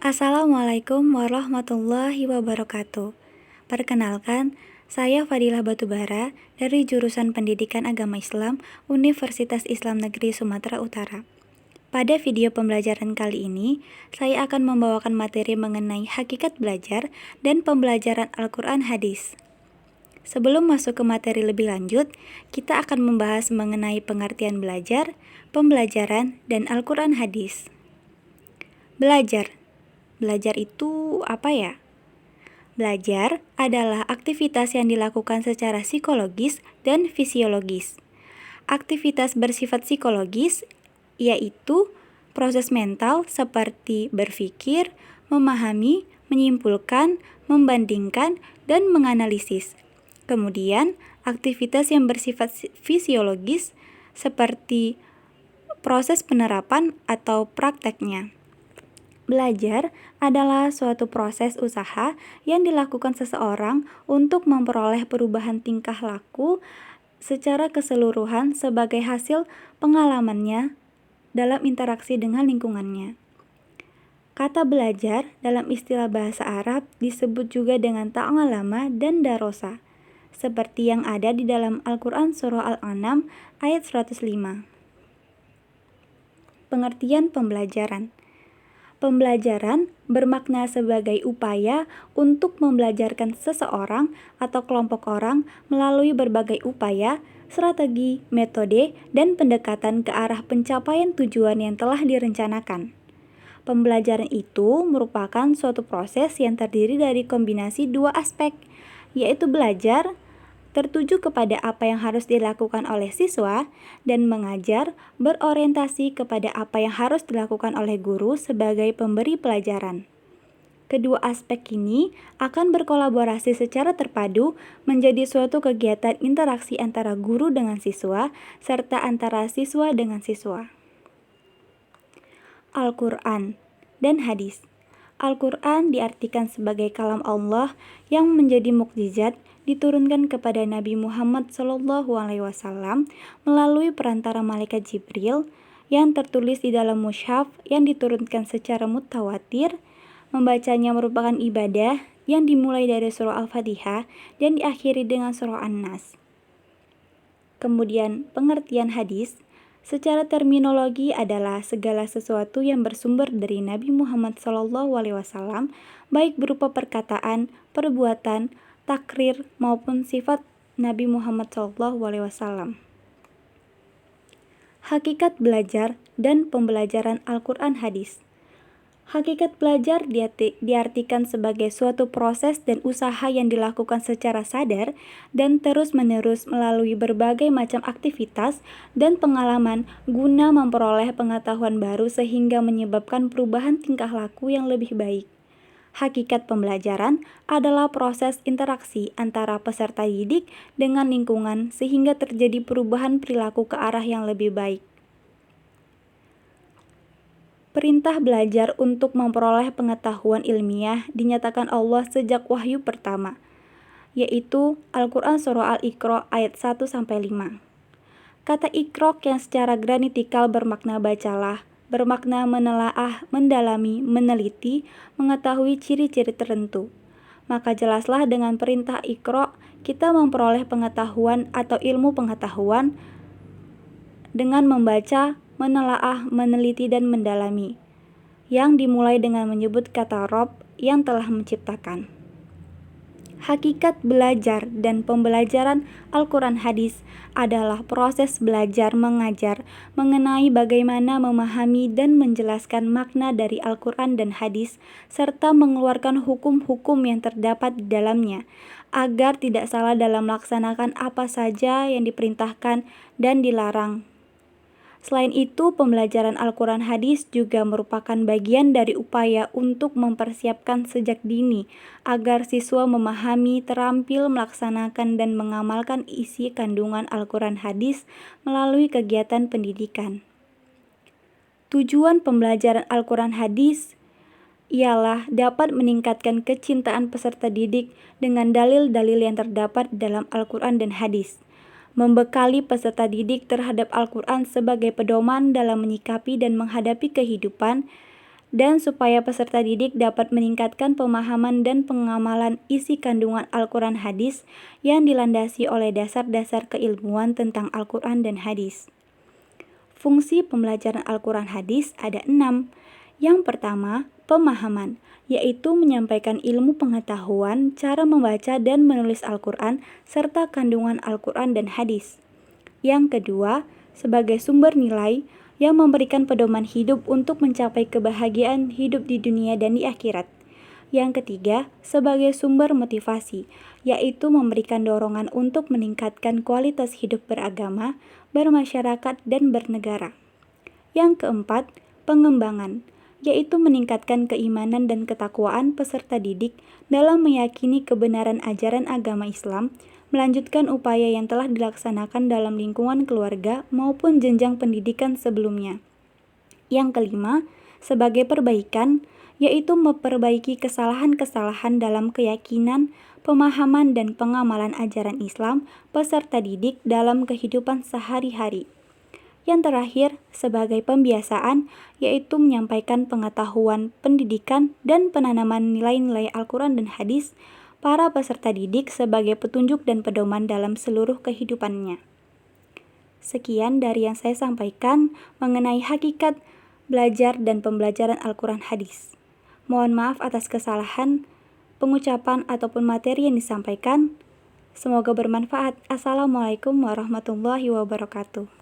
Assalamualaikum warahmatullahi wabarakatuh. Perkenalkan, saya Fadilah Batubara dari jurusan Pendidikan Agama Islam Universitas Islam Negeri Sumatera Utara. Pada video pembelajaran kali ini, saya akan membawakan materi mengenai hakikat belajar dan pembelajaran Al-Quran Hadis. Sebelum masuk ke materi lebih lanjut, kita akan membahas mengenai pengertian belajar, pembelajaran, dan Al-Quran Hadis. Belajar itu apa ya? Belajar adalah aktivitas yang dilakukan secara psikologis dan fisiologis. Aktivitas bersifat psikologis yaitu proses mental seperti berpikir, memahami, menyimpulkan, membandingkan, dan menganalisis. Kemudian, aktivitas yang bersifat fisiologis seperti proses penerapan atau prakteknya. Belajar adalah suatu proses usaha yang dilakukan seseorang untuk memperoleh perubahan tingkah laku secara keseluruhan sebagai hasil pengalamannya dalam interaksi dengan lingkungannya. Kata belajar dalam istilah bahasa Arab disebut juga dengan ta'allama dan darosa, seperti yang ada di dalam Al-Quran Surah Al-An'am ayat 105. Pengertian pembelajaran. Pembelajaran bermakna sebagai upaya untuk membelajarkan seseorang atau kelompok orang melalui berbagai upaya, strategi, metode, dan pendekatan ke arah pencapaian tujuan yang telah direncanakan. Pembelajaran itu merupakan suatu proses yang terdiri dari kombinasi dua aspek, yaitu belajar tertuju kepada apa yang harus dilakukan oleh siswa, dan mengajar berorientasi kepada apa yang harus dilakukan oleh guru sebagai pemberi pelajaran. Kedua aspek ini akan berkolaborasi secara terpadu menjadi suatu kegiatan interaksi antara guru dengan siswa, serta antara siswa dengan siswa. Al-Quran dan Hadis. Al-Quran diartikan sebagai kalam Allah yang menjadi mukjizat diturunkan kepada Nabi Muhammad SAW melalui perantara malaikat Jibril yang tertulis di dalam mushaf yang diturunkan secara mutawatir. Membacanya merupakan ibadah yang dimulai dari surah Al-Fatihah dan diakhiri dengan surah An-Nas. Kemudian pengertian hadis secara terminologi adalah segala sesuatu yang bersumber dari Nabi Muhammad SAW, baik berupa perkataan, perbuatan, takrir maupun sifat Nabi Muhammad SAW. Hakikat belajar dan pembelajaran Al-Quran Hadis. Hakikat belajar diartikan sebagai suatu proses dan usaha yang dilakukan secara sadar dan terus-menerus melalui berbagai macam aktivitas dan pengalaman guna memperoleh pengetahuan baru sehingga menyebabkan perubahan tingkah laku yang lebih baik. Hakikat pembelajaran adalah proses interaksi antara peserta didik dengan lingkungan sehingga terjadi perubahan perilaku ke arah yang lebih baik. Perintah belajar untuk memperoleh pengetahuan ilmiah dinyatakan Allah sejak wahyu pertama, yaitu Al-Quran Surah Al-Iqra ayat 1-5. Kata Iqra yang secara gramatikal bermakna bacalah, bermakna menelaah, mendalami, meneliti, mengetahui ciri-ciri tertentu. Maka jelaslah dengan perintah Iqra kita memperoleh pengetahuan atau ilmu pengetahuan dengan membaca, menelaah, meneliti, dan mendalami, yang dimulai dengan menyebut kata Rob yang telah menciptakan. Hakikat belajar dan pembelajaran Al-Quran Hadis adalah proses belajar mengajar mengenai bagaimana memahami dan menjelaskan makna dari Al-Quran dan Hadis serta mengeluarkan hukum-hukum yang terdapat di dalamnya agar tidak salah dalam melaksanakan apa saja yang diperintahkan dan dilarang. Selain itu, pembelajaran Al-Quran Hadis juga merupakan bagian dari upaya untuk mempersiapkan sejak dini agar siswa memahami, terampil melaksanakan dan mengamalkan isi kandungan Al-Quran Hadis melalui kegiatan pendidikan. Tujuan pembelajaran Al-Quran Hadis ialah dapat meningkatkan kecintaan peserta didik dengan dalil-dalil yang terdapat dalam Al-Quran dan Hadis, membekali peserta didik terhadap Al-Quran sebagai pedoman dalam menyikapi dan menghadapi kehidupan, dan supaya peserta didik dapat meningkatkan pemahaman dan pengamalan isi kandungan Al-Quran hadis yang dilandasi oleh dasar-dasar keilmuan tentang Al-Quran dan hadis. Fungsi pembelajaran Al-Quran hadis ada 6. Yang pertama, pemahaman, yaitu menyampaikan ilmu pengetahuan, cara membaca dan menulis Al-Quran, serta kandungan Al-Quran dan hadis. Yang kedua, sebagai sumber nilai yang memberikan pedoman hidup untuk mencapai kebahagiaan hidup di dunia dan di akhirat. Yang ketiga, sebagai sumber motivasi, yaitu memberikan dorongan untuk meningkatkan kualitas hidup beragama, bermasyarakat, dan bernegara. Yang keempat, pengembangan, yaitu meningkatkan keimanan dan ketakwaan peserta didik dalam meyakini kebenaran ajaran agama Islam, melanjutkan upaya yang telah dilaksanakan dalam lingkungan keluarga maupun jenjang pendidikan sebelumnya. Yang kelima, sebagai perbaikan, yaitu memperbaiki kesalahan-kesalahan dalam keyakinan, pemahaman, dan pengamalan ajaran Islam peserta didik dalam kehidupan sehari-hari. Yang terakhir, sebagai pembiasaan, yaitu menyampaikan pengetahuan, pendidikan, dan penanaman nilai-nilai Al-Quran dan hadis para peserta didik sebagai petunjuk dan pedoman dalam seluruh kehidupannya. Sekian dari yang saya sampaikan mengenai hakikat belajar dan pembelajaran Al-Quran hadis. Mohon maaf atas kesalahan pengucapan ataupun materi yang disampaikan. Semoga bermanfaat. Assalamualaikum warahmatullahi wabarakatuh.